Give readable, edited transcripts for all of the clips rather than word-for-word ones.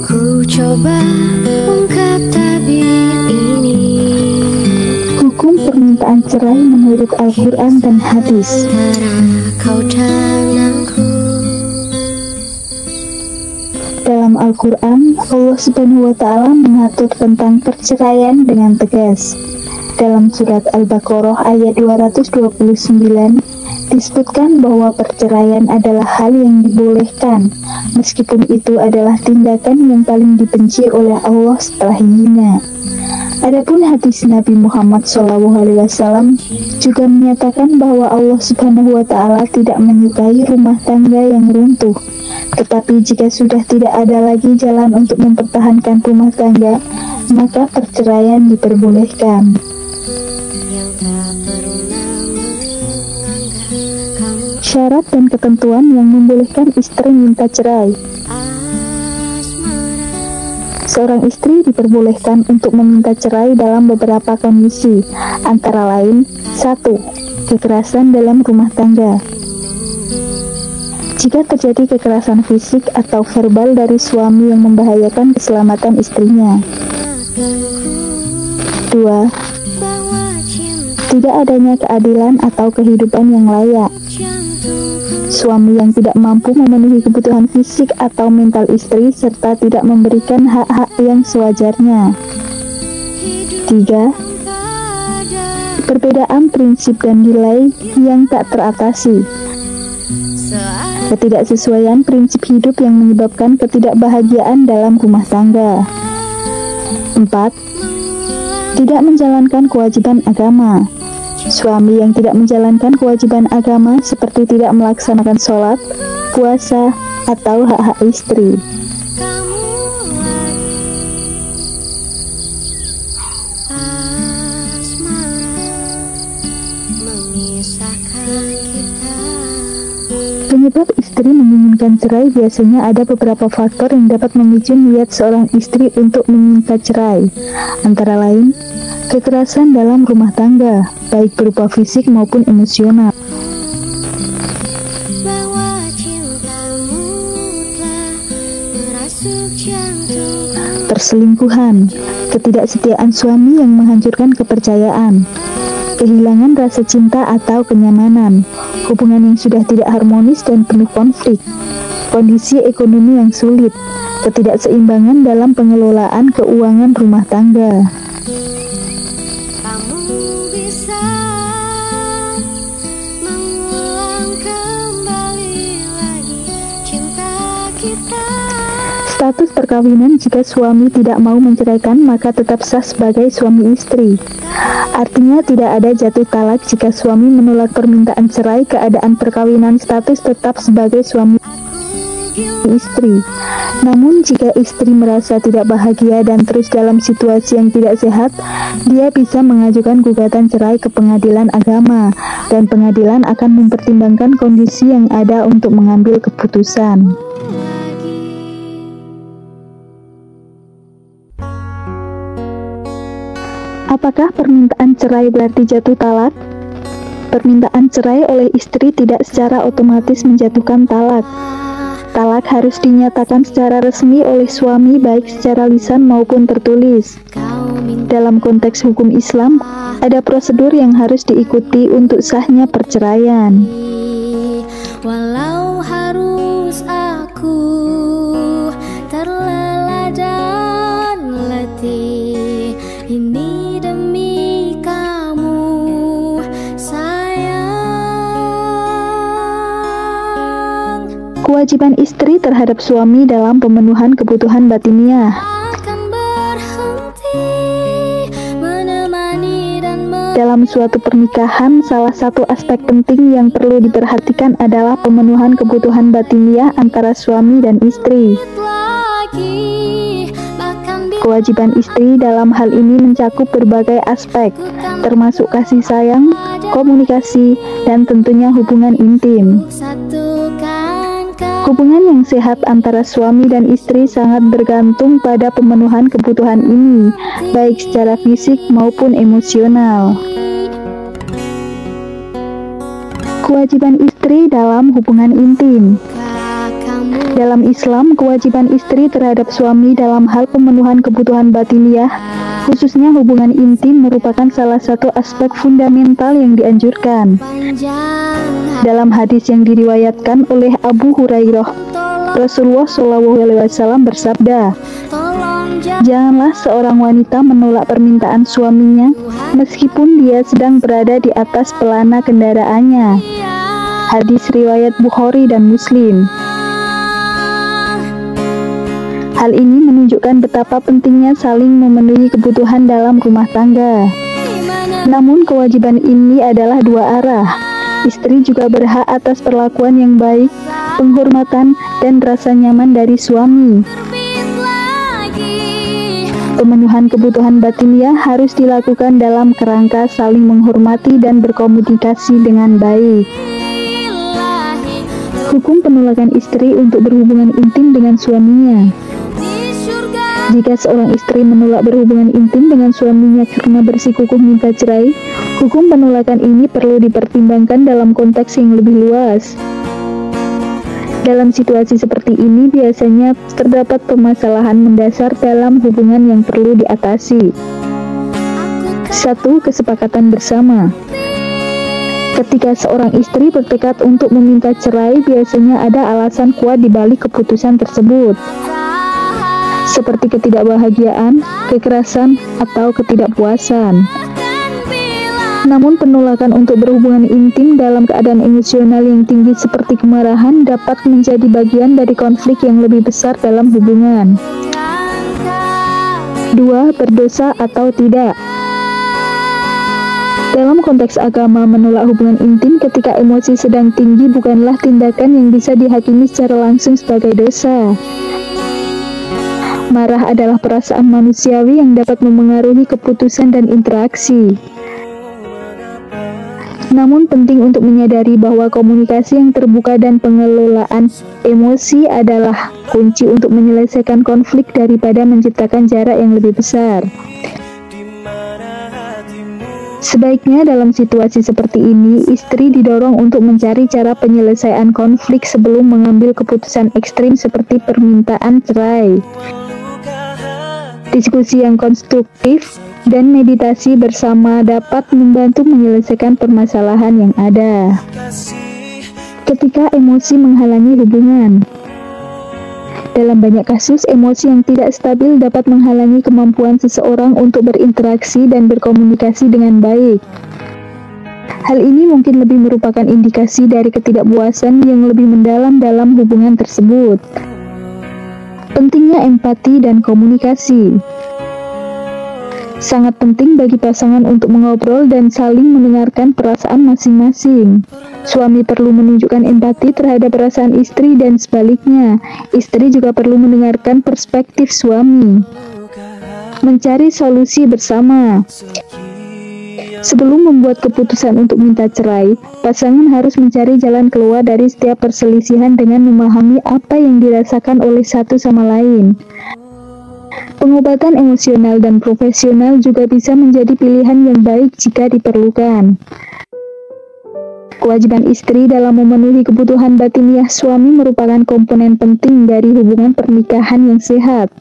Ku coba ungkap tabir ini. Hukum permintaan cerai menurut Al-Quran dan hadis. Kau dan aku. Dalam Al-Quran, Allah Subhanahu wa Ta'ala mengatur tentang perceraian dengan tegas. Dalam surat Al-Baqarah ayat 229 disebutkan bahwa perceraian adalah hal yang dibolehkan, meskipun itu adalah tindakan yang paling dibenci oleh Allah setelah hina. Adapun hadis Nabi Muhammad SAW juga menyatakan bahwa Allah Subhanahu wa Ta'ala tidak menyukai rumah tangga yang runtuh. Tetapi jika sudah tidak ada lagi jalan untuk mempertahankan rumah tangga, maka perceraian diperbolehkan. Syarat dan ketentuan yang membolehkan istri minta cerai. Seorang istri diperbolehkan untuk meminta cerai dalam beberapa kondisi, antara lain 1. Kekerasan dalam rumah tangga. Jika terjadi kekerasan fisik atau verbal dari suami yang membahayakan keselamatan istrinya. 2. Tidak adanya keadilan atau kehidupan yang layak. Suami yang tidak mampu memenuhi kebutuhan fisik atau mental istri serta tidak memberikan hak-hak yang sewajarnya. 3. Perbedaan prinsip dan nilai yang tak teratasi. Ketidaksesuaian prinsip hidup yang menyebabkan ketidakbahagiaan dalam rumah tangga. 4. Tidak menjalankan kewajiban agama. Suami yang tidak menjalankan kewajiban agama seperti tidak melaksanakan sholat, puasa, atau hak-hak istri. Penyebab istri menginginkan cerai biasanya ada beberapa faktor yang dapat memicu niat seorang istri untuk meminta cerai, antara lain kekerasan dalam rumah tangga, baik berupa fisik maupun emosional. Perselingkuhan, ketidaksetiaan suami yang menghancurkan kepercayaan, kehilangan rasa cinta atau kenyamanan, hubungan yang sudah tidak harmonis dan penuh konflik, kondisi ekonomi yang sulit, ketidakseimbangan dalam pengelolaan keuangan rumah tangga. Status perkawinan, jika suami tidak mau menceraikan maka tetap sah sebagai suami istri. Artinya tidak ada jatuh talak jika suami menolak permintaan cerai, keadaan perkawinan status tetap sebagai suami istri. Namun jika istri merasa tidak bahagia dan terus dalam situasi yang tidak sehat, dia bisa mengajukan gugatan cerai ke pengadilan agama, dan pengadilan akan mempertimbangkan kondisi yang ada untuk mengambil keputusan. Apakah permintaan cerai berarti jatuh talak? Permintaan cerai oleh istri tidak secara otomatis menjatuhkan talak. Talak harus dinyatakan secara resmi oleh suami baik secara lisan maupun tertulis. Dalam konteks hukum Islam, ada prosedur yang harus diikuti untuk sahnya perceraian. Walau harus aku terleleh dan letih, ini demi kamu sayang. Kewajiban istri terhadap suami dalam pemenuhan kebutuhan batiniah. Dalam suatu pernikahan, salah satu aspek penting yang perlu diperhatikan adalah pemenuhan kebutuhan batiniah antara suami dan istri. Kewajiban istri dalam hal ini mencakup berbagai aspek, termasuk kasih sayang, komunikasi, dan tentunya hubungan intim. Hubungan yang sehat antara suami dan istri sangat bergantung pada pemenuhan kebutuhan ini, baik secara fisik maupun emosional. Kewajiban istri dalam hubungan intim. Dalam Islam, kewajiban istri terhadap suami dalam hal pemenuhan kebutuhan batiniah, khususnya hubungan intim, merupakan salah satu aspek fundamental yang dianjurkan. Dalam hadis yang diriwayatkan oleh Abu Hurairah, Rasulullah SAW bersabda, "Janganlah seorang wanita menolak permintaan suaminya meskipun dia sedang berada di atas pelana kendaraannya." Hadis riwayat Bukhari dan Muslim. Hal ini menunjukkan betapa pentingnya saling memenuhi kebutuhan dalam rumah tangga. Namun kewajiban ini adalah dua arah. Istri juga berhak atas perlakuan yang baik, penghormatan, dan rasa nyaman dari suami. Pemenuhan kebutuhan batiniah harus dilakukan dalam kerangka saling menghormati dan berkomunikasi dengan baik. Hukum penolakan istri untuk berhubungan intim dengan suaminya. Jika seorang istri menolak berhubungan intim dengan suaminya karena bersikukuh minta cerai, hukum penolakan ini perlu dipertimbangkan dalam konteks yang lebih luas. Dalam situasi seperti ini biasanya terdapat permasalahan mendasar dalam hubungan yang perlu diatasi. 1. Kesepakatan bersama. Ketika seorang istri bertekad untuk meminta cerai, biasanya ada alasan kuat di balik keputusan tersebut, seperti ketidakbahagiaan, kekerasan, atau ketidakpuasan. Namun penolakan untuk berhubungan intim dalam keadaan emosional yang tinggi seperti kemarahan dapat menjadi bagian dari konflik yang lebih besar dalam hubungan. 2. Berdosa atau tidak. Dalam konteks agama, menolak hubungan intim ketika emosi sedang tinggi bukanlah tindakan yang bisa dihakimi secara langsung sebagai dosa. Marah adalah perasaan manusiawi yang dapat memengaruhi keputusan dan interaksi. Namun penting untuk menyadari bahwa komunikasi yang terbuka dan pengelolaan emosi adalah kunci untuk menyelesaikan konflik daripada menciptakan jarak yang lebih besar. Sebaiknya dalam situasi seperti ini, istri didorong untuk mencari cara penyelesaian konflik sebelum mengambil keputusan ekstrim seperti permintaan cerai. Diskusi yang konstruktif dan meditasi bersama dapat membantu menyelesaikan permasalahan yang ada. Ketika emosi menghalangi hubungan. Dalam banyak kasus, emosi yang tidak stabil dapat menghalangi kemampuan seseorang untuk berinteraksi dan berkomunikasi dengan baik. Hal ini mungkin lebih merupakan indikasi dari ketidakpuasan yang lebih mendalam dalam hubungan tersebut. Pentingnya empati dan komunikasi. Sangat penting bagi pasangan untuk mengobrol dan saling mendengarkan perasaan masing-masing. Suami perlu menunjukkan empati terhadap perasaan istri dan sebaliknya. Istri juga perlu mendengarkan perspektif suami. Mencari solusi bersama. Sebelum membuat keputusan untuk minta cerai, pasangan harus mencari jalan keluar dari setiap perselisihan dengan memahami apa yang dirasakan oleh satu sama lain. Pengobatan emosional dan profesional juga bisa menjadi pilihan yang baik jika diperlukan. Kewajiban istri dalam memenuhi kebutuhan batiniah suami merupakan komponen penting dari hubungan pernikahan yang sehat.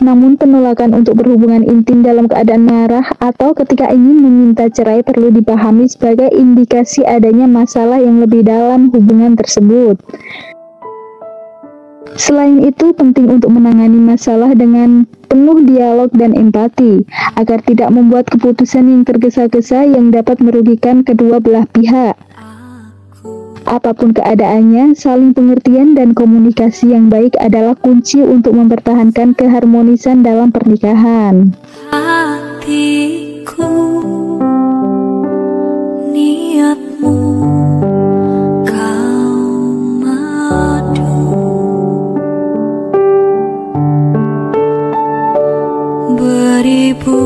Namun penolakan untuk berhubungan intim dalam keadaan marah atau ketika ingin meminta cerai perlu dipahami sebagai indikasi adanya masalah yang lebih dalam hubungan tersebut. Selain itu, penting untuk menangani masalah dengan penuh dialog dan empati, agar tidak membuat keputusan yang tergesa-gesa yang dapat merugikan kedua belah pihak. Apapun keadaannya, saling pengertian dan komunikasi yang baik adalah kunci untuk mempertahankan keharmonisan dalam pernikahan. Hatiku, niatmu beribu